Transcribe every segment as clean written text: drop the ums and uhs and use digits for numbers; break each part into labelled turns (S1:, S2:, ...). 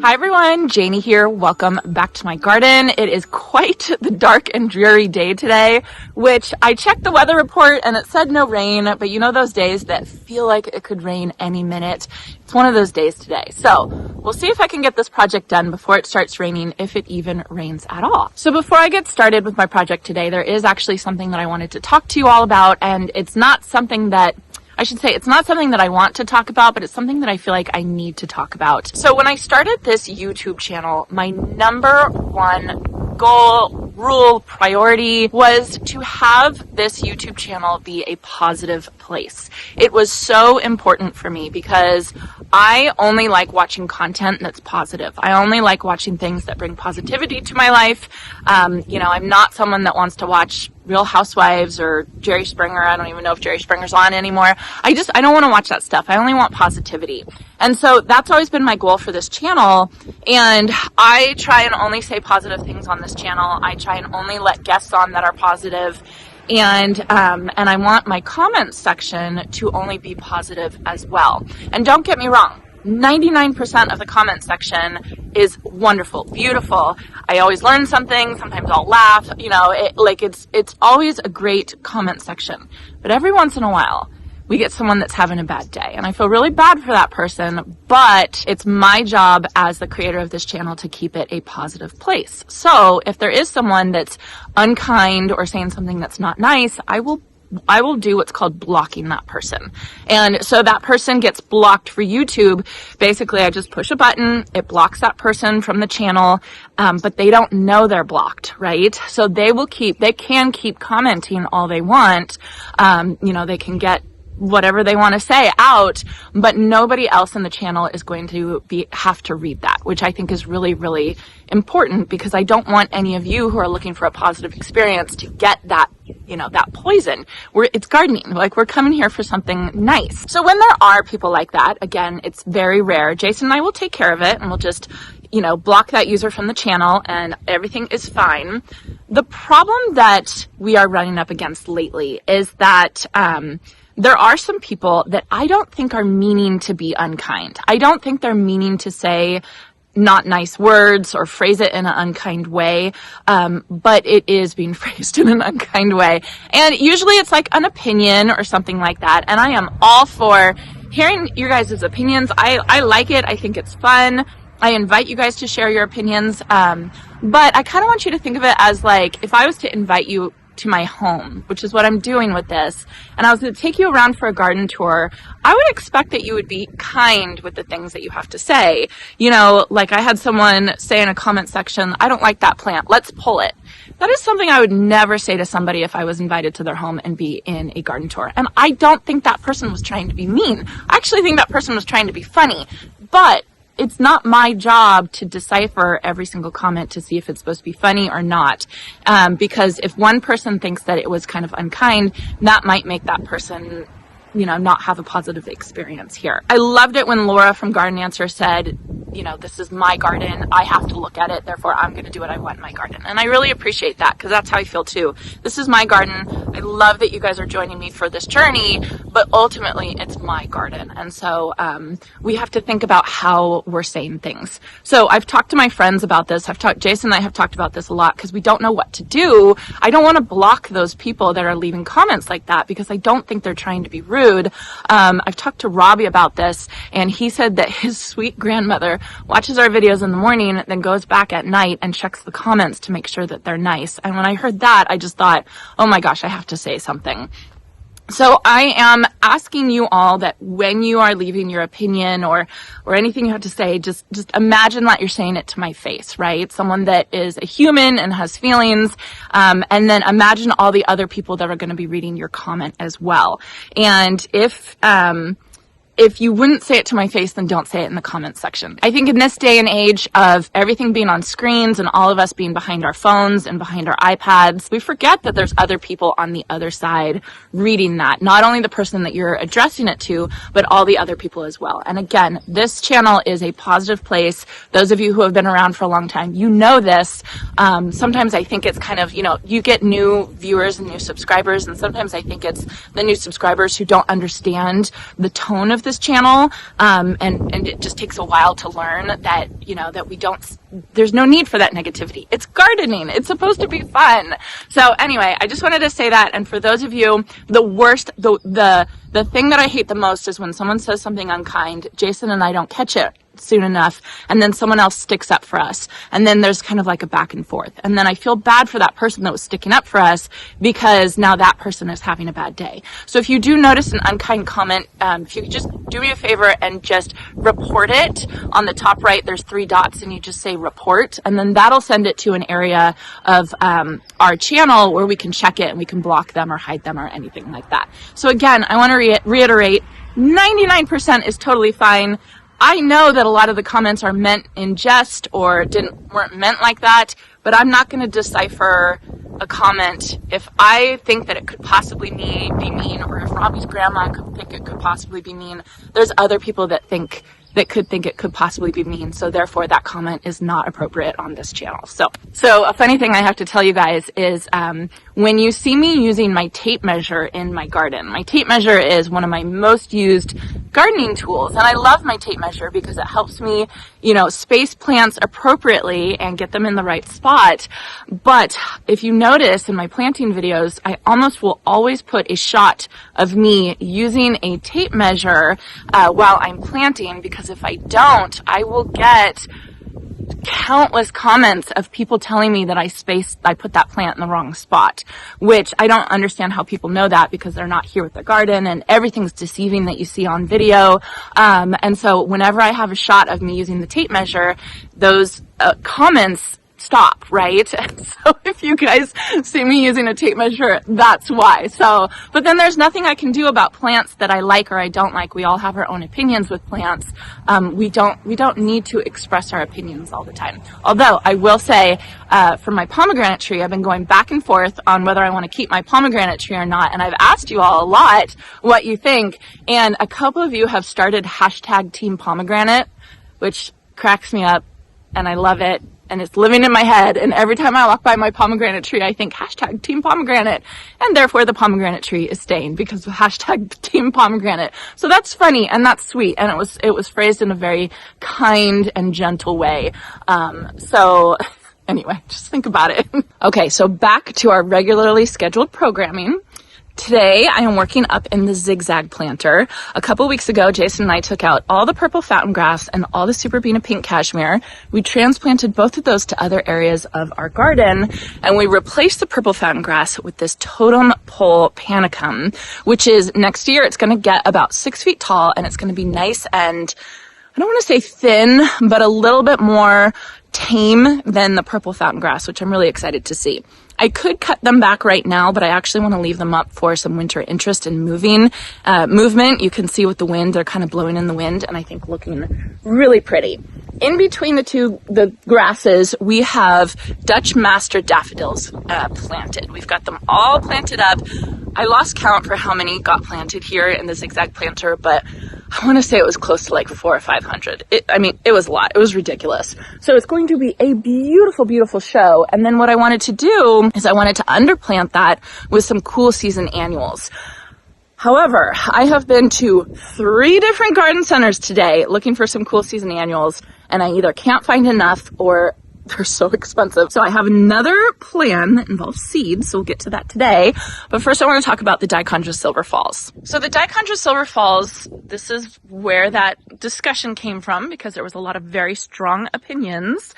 S1: Hi everyone, Janie here. Welcome back to my garden. It is quite the dark and dreary day today, which I checked the weather report and it said no rain, but you know those days that feel like it could rain any minute. It's one of those days today. So we'll see if I can get this project done before it starts raining, if it even rains at all. So before I get started with my project today, there is actually something that I wanted to talk to you all about, and it's not something that it's not something that I want to talk about, but it's something that I feel like I need to talk about. So when I started this YouTube channel, my number one goal, rule, priority was to have this YouTube channel be a positive place. It was so important for me because I only like watching content that's positive. I only like watching things that bring positivity to my life. I'm not someone that wants to watch Real Housewives or Jerry Springer. I don't even know if Jerry Springer's on anymore. I don't want to watch that stuff. I only want positivity. And so that's always been my goal for this channel. And I try and only say positive things on this channel. I try and only let guests on that are positive. And I want my comment section to only be positive as well. And don't get me wrong, 99% of the comment section is wonderful, beautiful. I always learn something. Sometimes I'll laugh. It's always a great comment section. But every once in a while, we get someone that's having a bad day. And I feel really bad for that person, but it's my job as the creator of this channel to keep it a positive place. So if there is someone that's unkind or saying something that's not nice, I will do what's called blocking that person. And so that person gets blocked for YouTube. Basically, I just push a button, it blocks that person from the channel, but they don't know they're blocked, right? So they can keep commenting all they want. They can get whatever they want to say out, but nobody else in the channel is going to have to read that, which I think is really, really important, because I don't want any of you who are looking for a positive experience to get that, that poison. It's gardening. We're coming here for something nice. So when there are people like that, again, it's very rare. Jason and I will take care of it, and we'll just, block that user from the channel, and everything is fine. The problem that we are running up against lately is that, there are some people that I don't think are meaning to be unkind. I don't think they're meaning to say not nice words or phrase it in an unkind way, but it is being phrased in an unkind way. And usually it's like an opinion or something like that. And I am all for hearing your guys' opinions. I like it. I think it's fun. I invite you guys to share your opinions. But I kind of want you to think of it as like, if I was to invite you to my home, which is what I'm doing with this, and I was going to take you around for a garden tour, I would expect that you would be kind with the things that you have to say. Like I had someone say in a comment section, "I don't like that plant, let's pull it." That is something I would never say to somebody if I was invited to their home and be in a garden tour. And I don't think that person was trying to be mean. I actually think that person was trying to be funny. But it's not my job to decipher every single comment to see if it's supposed to be funny or not. Because if one person thinks that it was kind of unkind, that might make that person, not have a positive experience here. I loved it when Laura from Garden Answer said, this is my garden. I have to look at it. Therefore, I'm going to do what I want in my garden. And I really appreciate that, because that's how I feel too. This is my garden. I love that you guys are joining me for this journey, but ultimately it's my garden. And so we have to think about how we're saying things. So I've talked to my friends about this. Jason and I have talked about this a lot, because we don't know what to do. I don't want to block those people that are leaving comments like that, because I don't think they're trying to be rude. I've talked to Robbie about this, and he said that his sweet grandmother watches our videos in the morning, then goes back at night and checks the comments to make sure that they're nice. And when I heard that, I just thought, oh my gosh, I have to say something. So I am asking you all that when you are leaving your opinion or anything you have to say, just imagine that you're saying it to my face, right? Someone that is a human and has feelings. And then imagine all the other people that are going to be reading your comment as well. And if you wouldn't say it to my face, then don't say it in the comments section. I think in this day and age of everything being on screens and all of us being behind our phones and behind our iPads, we forget that there's other people on the other side reading that. Not only the person that you're addressing it to, but all the other people as well. And again, this channel is a positive place. Those of you who have been around for a long time, you know this. Sometimes I think it's kind of, you get new viewers and new subscribers, and sometimes I think it's the new subscribers who don't understand the tone of this channel, and it just takes a while to learn that, that we don't, there's no need for that negativity. It's gardening. It's supposed to be fun. So anyway, I just wanted to say that. And for those of you, the worst, the thing that I hate the most is when someone says something unkind, Jason and I don't catch it soon enough, and then someone else sticks up for us, and then there's kind of like a back and forth, and then I feel bad for that person that was sticking up for us, because now that person is having a bad day. So if you do notice an unkind comment, if you could just do me a favor and just report it. On the top right there's 3 dots, and you just say report, and then that'll send it to an area of our channel where we can check it and we can block them or hide them or anything like that. So again, I want to reiterate, 99% is totally fine. I know that a lot of the comments are meant in jest or weren't meant like that, but I'm not going to decipher a comment if I think that it could possibly be mean, or if Robbie's grandma could think it could possibly be mean. There's other people that could think it could possibly be mean, so therefore that comment is not appropriate on this channel. So a funny thing I have to tell you guys is when you see me using my tape measure in my garden, my tape measure is one of my most used gardening tools, and I love my tape measure because it helps me, space plants appropriately and get them in the right spot. But if you notice in my planting videos, I almost will always put a shot of me using a tape measure while I'm planting, because if I don't, I will get countless comments of people telling me that I put that plant in the wrong spot, which I don't understand how people know that, because they're not here with their garden and everything's deceiving that you see on video. And so whenever I have a shot of me using the tape measure, those comments stop, right? So if you guys see me using a tape measure, that's why. But then there's nothing I can do about plants that I like or I don't like. We all have our own opinions with plants. We don't need to express our opinions all the time. Although I will say, for my pomegranate tree, I've been going back and forth on whether I want to keep my pomegranate tree or not. And I've asked you all a lot what you think. And a couple of you have started hashtag Team Pomegranate, which cracks me up, and I love it. And it's living in my head, and every time I walk by my pomegranate tree, I think hashtag Team Pomegranate, and therefore the pomegranate tree is staying because of hashtag Team Pomegranate. So that's funny and that's sweet, and it was phrased in a very kind and gentle way. So anyway, just think about it. Okay, so back to our regularly scheduled programming. Today, I am working up in the Zigzag planter. A couple weeks ago, Jason and I took out all the purple fountain grass and all the super bean pink cashmere. We transplanted both of those to other areas of our garden, and we replaced the purple fountain grass with this totem pole panicum, which is next year. It's going to get about 6 feet tall, and it's going to be nice and, I don't want to say thin, but a little bit more tame than the purple fountain grass, which I'm really excited to see. I could cut them back right now, but I actually want to leave them up for some winter interest and movement. You can see with the wind, they're kind of blowing in the wind, and I think looking really pretty. In between the grasses, we have Dutch Master daffodils planted. We've got them all planted up. I lost count for how many got planted here in the Zigzag planter, but I want to say it was close to like 400 or 500. It was a lot. It was ridiculous. So it's going to be a beautiful, beautiful show. And then what I wanted to do is I wanted to underplant that with some cool season annuals. However, I have been to 3 different garden centers today looking for some cool season annuals, and I either can't find enough or they're so expensive. So I have another plan that involves seeds, so we'll get to that today. But first I want to talk about the Dichondra Silver Falls. So the Dichondra Silver Falls, this is where that discussion came from, because there was a lot of very strong opinions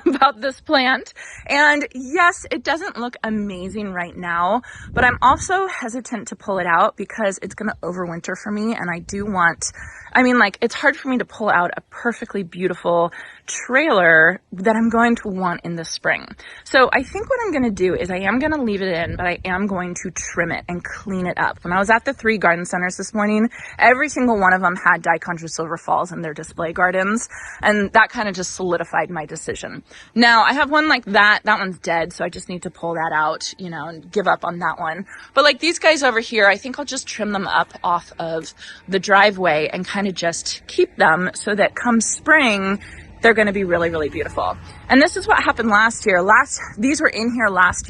S1: about this plant. And yes, it doesn't look amazing right now, but I'm also hesitant to pull it out because it's going to overwinter for me, and I do want, it's hard for me to pull out a perfectly beautiful trailer that I'm going to want in the spring. So I think what I'm going to do is I am going to leave it in, but I am going to trim it and clean it up. When I was at the 3 garden centers this morning, every single one of them had Dichondra Silver Falls in their display gardens, and that kind of just solidified my decision. Now I have one like that. That one's dead, so I just need to pull that out, and give up on that one. But like these guys over here, I think I'll just trim them up off of the driveway and kind of just keep them so that come spring, they're going to be really, really beautiful. And this is what happened last year. These were in here last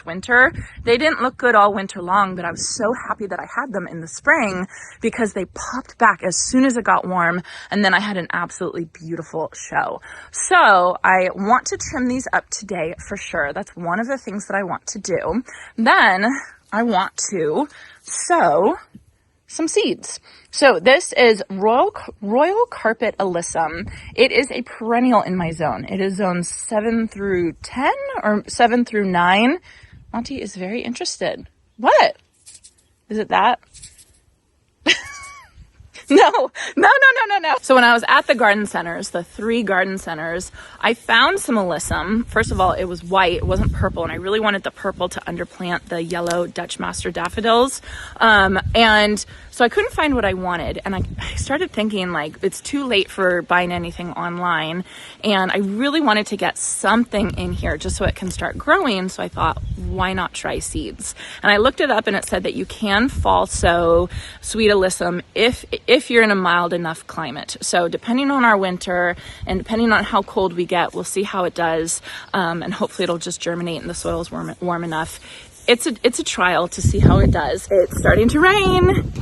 S1: winter. They didn't look good all winter long, but I was so happy that I had them in the spring because they popped back as soon as it got warm. And then I had an absolutely beautiful show. So I want to trim these up today for sure. That's one of the things that I want to do. Then I want to sow some seeds. So this is Royal Carpet Alyssum. It is a perennial in my zone. It is zones 7 through 10 or 7 through 9. Monty is very interested. What? Is it that? No. So when I was at the garden centers, the 3 garden centers, I found some Alyssum. First of all, it was white, it wasn't purple, and I really wanted the purple to underplant the yellow Dutch Master daffodils. And so I couldn't find what I wanted, and I started thinking, like, it's too late for buying anything online, and I really wanted to get something in here just so it can start growing. So I thought, why not try seeds? And I looked it up, and it said that you can fall sow sweet Alyssum if you're in a mild enough climate. So depending on our winter and depending on how cold we get, we'll see how it does, and hopefully it'll just germinate and the soil's warm enough. It's a trial to see how it does. It's starting to rain.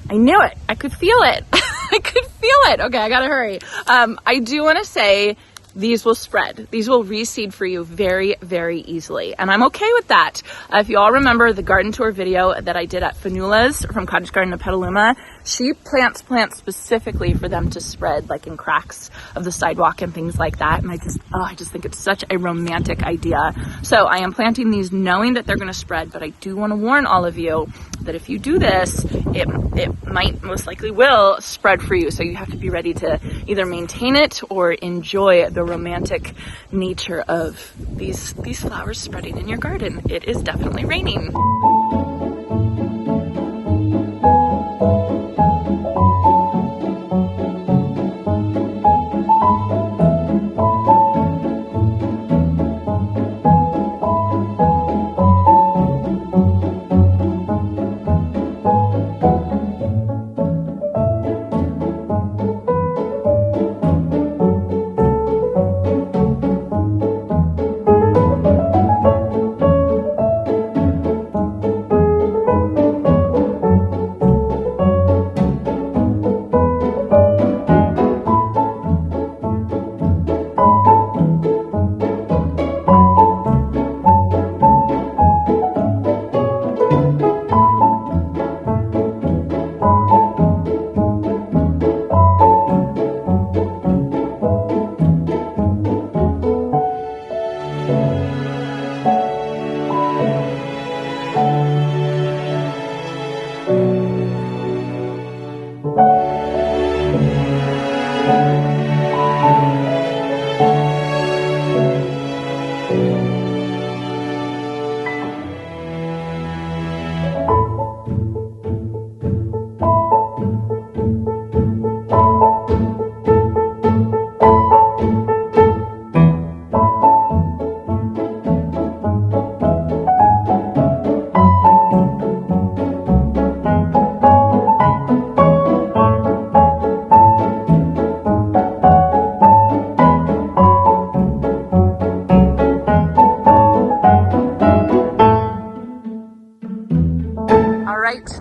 S1: I knew it. I could feel it. I could feel it. Okay, I gotta hurry. I do want to say these will spread. These will reseed for you very, very easily. And I'm okay with that. If you all remember the garden tour video that I did at Fanula's from Cottage Garden of Petaluma, she plants specifically for them to spread, like in cracks of the sidewalk and things like that. And I just think it's such a romantic idea. So I am planting these knowing that they're going to spread, but I do want to warn all of you that if you do this, it might most likely will spread for you. So you have to be ready to either maintain it or enjoy the romantic nature of these flowers spreading in your garden. It is definitely raining.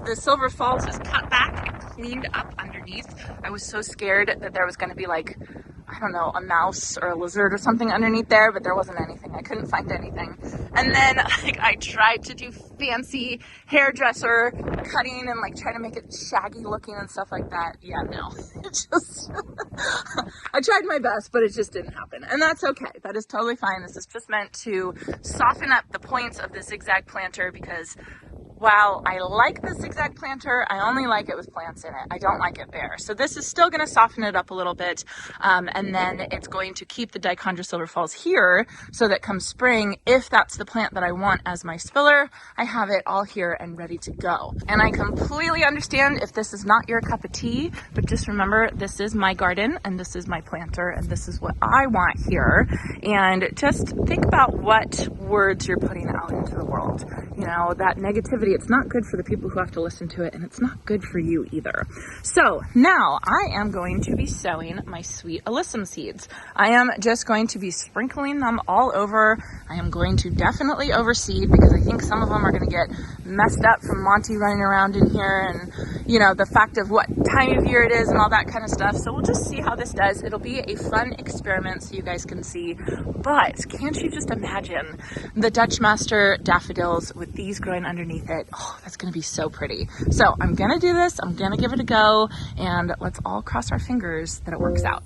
S1: The Silver Falls is cut back and cleaned up underneath. I was so scared that there was going to be, like, I don't know, a mouse or a lizard or something underneath there, but there wasn't anything. I couldn't find anything. And then, like, I tried to do fancy hairdresser cutting and, like, try to make it shaggy looking and stuff like that. Yeah, no. It just, I tried my best, but it just didn't happen. And that's okay. That is totally fine. This is just meant to soften up the points of the Zigzag planter, because while I like the Zigzag planter, I only like it with plants in it. I don't like it bare. So this is still going to soften it up a little bit. And then it's going to keep the Dichondra Silver Falls here so that come spring, if that's the plant that I want as my spiller, I have it all here and ready to go. And I completely understand if this is not your cup of tea, but just remember, this is my garden and this is my planter and this is what I want here. And just think about what words you're putting out into the world. You you know, that negativity. It's not good for the people who have to listen to it, and it's not good for you either. So now I am going to be sowing my sweet alyssum seeds. I am just going to be sprinkling them all over. I am going to definitely overseed because I think some of them are going to get messed up from Monty running around in here, and you know, the fact of what time of year it is and all that kind of stuff. So we'll just see how this does. It'll be a fun experiment so you guys can see. But can't you just imagine the Dutch Master daffodils with these growing underneath it? Oh, that's going to be so pretty. So I'm going to do this. I'm going to give it a go, and let's all cross our fingers that it works out.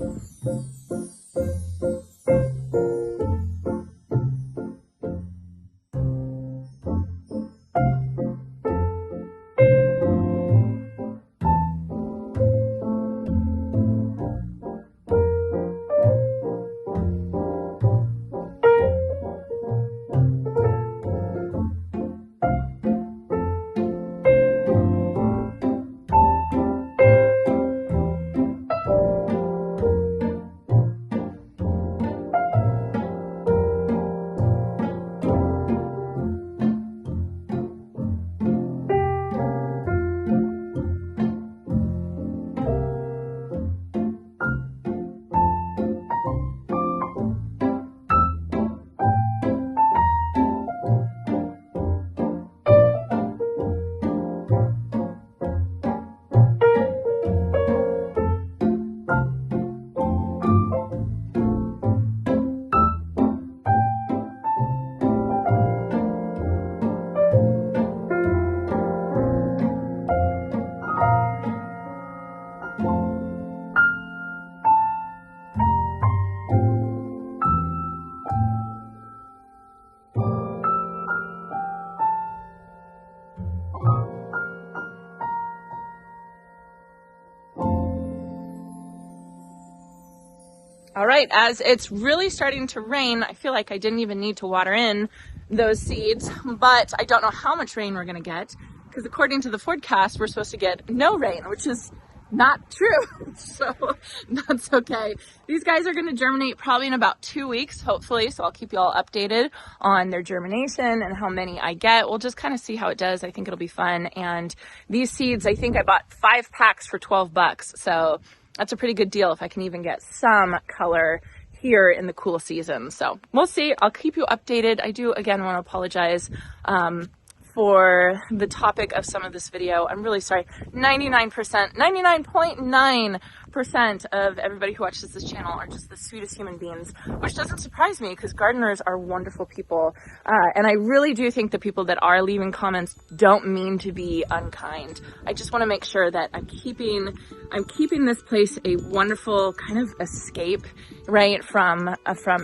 S1: All right, as it's really starting to rain, I feel like I didn't even need to water in those seeds, but I don't know how much rain we're gonna get, because according to the forecast, we're supposed to get no rain, which is not true. So that's okay. These guys are gonna germinate probably in about 2 weeks, hopefully, so I'll keep you all updated on their germination and how many I get. We'll just kind of see how it does. I think it'll be fun. And these seeds, I think I bought 5 packs for $12, so that's a pretty good deal if I can even get some color here in the cool season. So we'll see. I'll keep you updated. I do, again, want to apologize for the topic of some of this video. I'm really sorry. 99.9% of everybody who watches this channel are just the sweetest human beings, which doesn't surprise me because gardeners are wonderful people. And I really do think the people that are leaving comments don't mean to be unkind. I just want to make sure that I'm keeping this place a wonderful kind of escape, right, from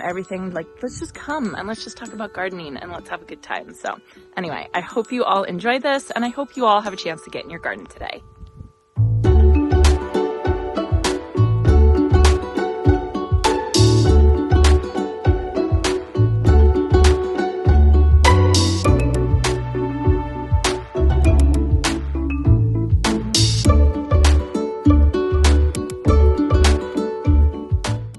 S1: everything. Like, let's just come and let's just talk about gardening and let's have a good time. So anyway, I hope you all enjoyed this, and I hope you all have a chance to get in your garden today.